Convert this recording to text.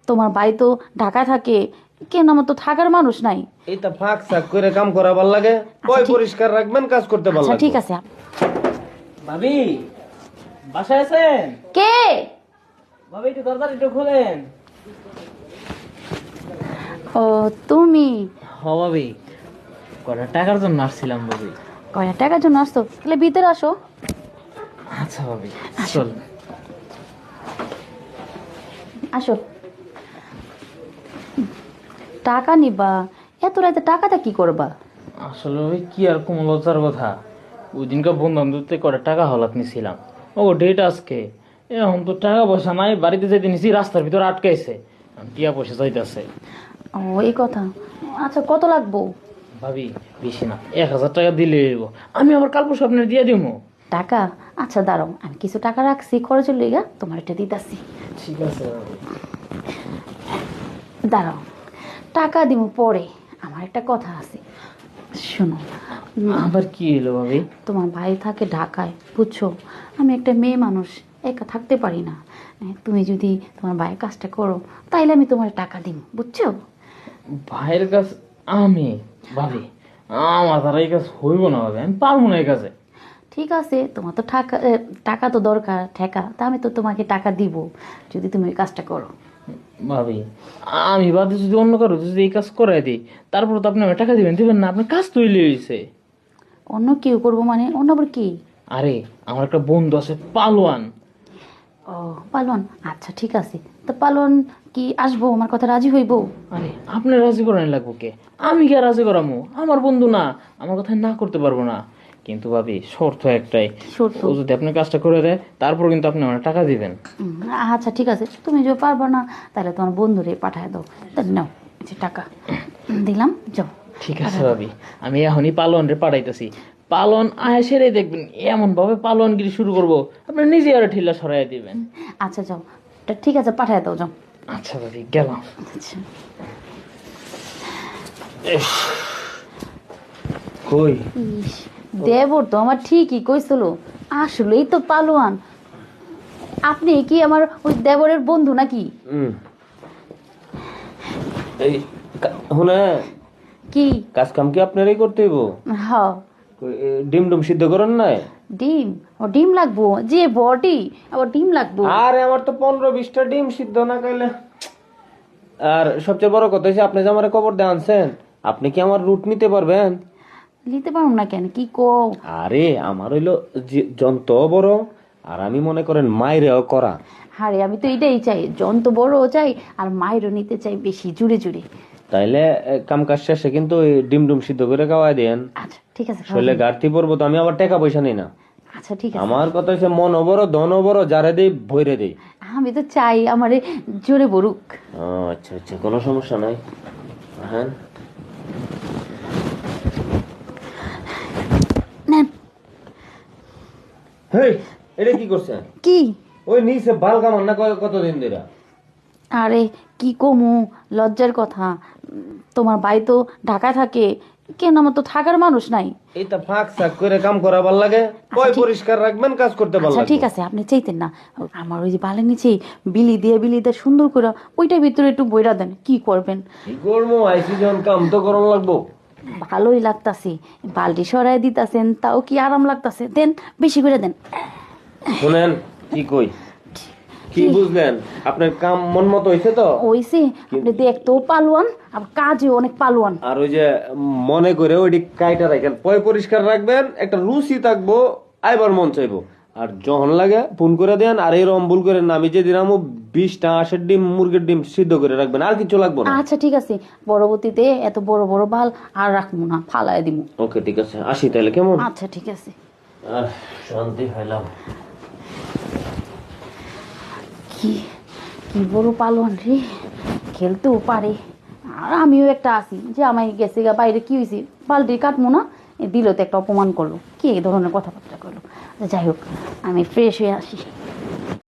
তোমার ভাই তো ঢাকা থাকে, কেন আমার তো থাকার মানুষ নাই। এইটা ফাঁক সাক করে কাম করা ভাল লাগে, কয় পরিষ্কার রাখবেন, কাজ করতে ভাল আচ্ছা লাগে। ঠিক আছে। ভাবি বাসায় আছেন? কে? ভাবি একটু দরজা একটু খোলেন। ও তুমি? হ ভাবি, কটা টাকার জন্য আসছিলাম ভাবি। কয়টা টাকার জন্য আসতো? তাহলে ভিতরে আসো। আচ্ছা ভাবি চল। আসো। টাকা নিবা? এত রাতে টাকাটা কি করবা? আসলে ভাবি কি আর কোন লজ্জার কথা, ওই দিনকার বন্ধু বান্ধবতে কটা টাকা হলাত নিছিলাম, ও ডেট আজকে। এখন তো টাকা পয়সা নাই, বাড়িতে যেতে নিছি রাস্তার ভিতর আটকাইছে, টিয়া পয়সা চাইতেছে। ও এই কথা। আচ্ছা কত লাগবো? ভাবি বেশি না, 1000 টাকা দিলে হইব। আমি আবার কাল পরশু আপনার দিয়ে দিব। টাকা? আচ্ছা দাঁড়াও, আমি কিছু টাকা রাখছি খরচের লইগা, তোমার এটা দিতাছি। ঠিক আছে ভাবি। দাঁড়াও, টাকা দিব পরে, আমার একটা কথা আছে, শোনো। আবার কি এলো ভাবি? তোমার ভাই থাকে ঢাকায়, বুঝছো? আমি একটা মেয়ে মানুষ, একা থাকতে পারি না। তুমি যদি তোমার ভাইয়ের কাজটা করো, তাইলে আমি তোমার টাকা দিব, বুঝছো? ভাইয়ের কাজ? আমি? ভাবি আমার দ্বারা এই কাজ হইব না ভাবি, আমি পারবো না এই কাজে। ঠিক আছে, তোমার তো টাকা তো দরকার, ঠেকা, তা আমি তো তোমাকে টাকা দিব যদি তুমি ওই কাজটা করো। ভাবি আমি বাদে যদি অন্য কারো যদি এই কাজ করাই দিই, তারপর তো আপনি আমার টাকা দিবেন দিবেন না? আপনার কাজ তৈরি হয়েছে। অন্য কেউ করবো মানে? অন্য আবার কি? আরে আমার একটা বন্ধু আছে পালোয়ান। ও পালোয়ান, আচ্ছা ঠিক আছে। তো পালোয়ান কি আসবো? আমার কথা রাজি হইব? আরে আপনি রাজি করেন লাগবো কে? আমি কে রাজি করামো? আমার বন্ধু না, আমার কথা না করতে পারবো না। কিন্তু ভাবি শর্ত একটাই, শর্ত? ও যদি আপনি কাজটা করে দেয় তারপর কিন্তু আপনি আমার টাকা দিবেন। আচ্ছা ঠিক আছে, তুমি যদি পারবো না তাহলে তোমার বন্ধুরে পাঠায় দাও। তা নাও, যে টাকা দিলাম, যাও। ঠিক আছে ভাবি, আমি এখনই পালন রে পাঠাইতেছি। পালন আয় সেরে দেখবেন এমন ভাবে পালনগিরি শুরু করব, আপনি নিজে আর ঢিলা সরাই দিবেন। আচ্ছা যাও, তা ঠিক আছে, পাঠায় দাও, যাও। আচ্ছা ভাবি গেলাম। আচ্ছা। কই ইস, দেবর তো আমার ঠিকই কইছিল, আসলেই তো পালোয়ান। আপনি কি আমার ওই দেবরের বন্ধু নাকি? এই শুনে, কি? কাজ কাম কি আপনারই করতে হইব? হ। ডিম ডুম সিদ্ধ করেন নাই? ডিম? ও ডিম লাগবো, যে বডি আবার ডিম লাগবো? আরে আমার তো 15-20টা ডিম সিদ্ধ না খাইলে। আর সবচেয়ে বড় কথা হচ্ছে, আপনি যে আমার কবর দিয়ে আনছেন, আপনি কি আমার রুট নিতে পারবেন? নিতে পারুম না কেন, কি কো? আরে আমার হইলো যন্ত্র বড়, আর আমি মনে করেন মাইরেও করা। আরে আমি তো এটাই চাই, যন্ত বড়ও চাই আর মায়েরও নিতে চাই বেশি জুড়ে জুড়ে। তাইলে কাম কাজ শেষে কিন্তু ওই ডিম ডুম সিদ্ধ করে খাওয়াই দেন। আচ্ছা ঠিক আছে, শরীরে ঘাটতি পড়বো তো, আমি আবার টাকা পয়সা নিই না। আচ্ছা ঠিক আছে। আমার কথা হচ্ছে মন বড় ধন বড়, যারে দেই ভইরে দেই। আমি তো চাই আমারে জোরে বড়ুক। আচ্ছা আচ্ছা, কোনো সমস্যা নাই। হ্যাঁ নেন। হেই, এটা কি করছেন? কি? ওই নিচে বাল কামান না কতদিন ধরে? আরে কি কমু, লজ্জার কথা। তোমার ভাই তো ঢাকা থাকে, কেন আমার তো থাকার মানুষ নাই। এইটা ফাঁক সাক করে কাম করা ভাল লাগে, কয় পরিষ্কার রাখবেন, কাজ করতে ভাল আচ্ছা লাগে। ঠিক আছে, আপনি চাইতেন না, আমার ওই যে বালের নিচে বিলি দিয়ে সুন্দর করে ওইটার ভিতরে একটু বইরা দেন, কি করবেন? কি করবো, আইসি যখন কাম তো করন লাগবো। ভালোই লাগতাছে, বালতি সরাই দিতাছেন, তাও কি আরাম লাগতাছে, দেন বেশি করে দেন। শুনেন কি কই, কি বুঝলেন? আপনার কাম মন মতো হয়েছে তো? ওইসে, আপনি দেখতেও পালোয়ান আর কাজেও অনেক পালোয়ান। আর ওই যে মনে করে ওইটি কাইটা রাখেন, পয় পরিষ্কার রাখবেন, একটা রুচি থাকবো, আইবার মন চাইবো। আর যখন লাগে ফোন করে দেন, আর এরকম ভুল করেন না, আমি যে দিলাম 20টা হাঁসের ডিম মুরগির ডিম সিদ্ধ করে রাখবেন, আর কিছু লাগবো না। আচ্ছা ঠিক আছে, পরবর্তীতে এত বড় বড় বাল আর রাখবো না, ফালাই দিব। ওকে ঠিক আছে, আসি তাহলে, কেমন? আচ্ছা ঠিক আছে। শান্তি পাইলাম। কি কি বড় পালোয়ান রে, খেলতেও পারে। আর আমিও একটা আছি যে আমায় গেছে গা বাইরে, কি হয়েছে, বালতি কাটবো না, দিল তো একটা অপমান করলো, কি এই ধরনের কথাবার্তা করলো। যাই হোক, আমি ফ্রেশ হয়ে আসি।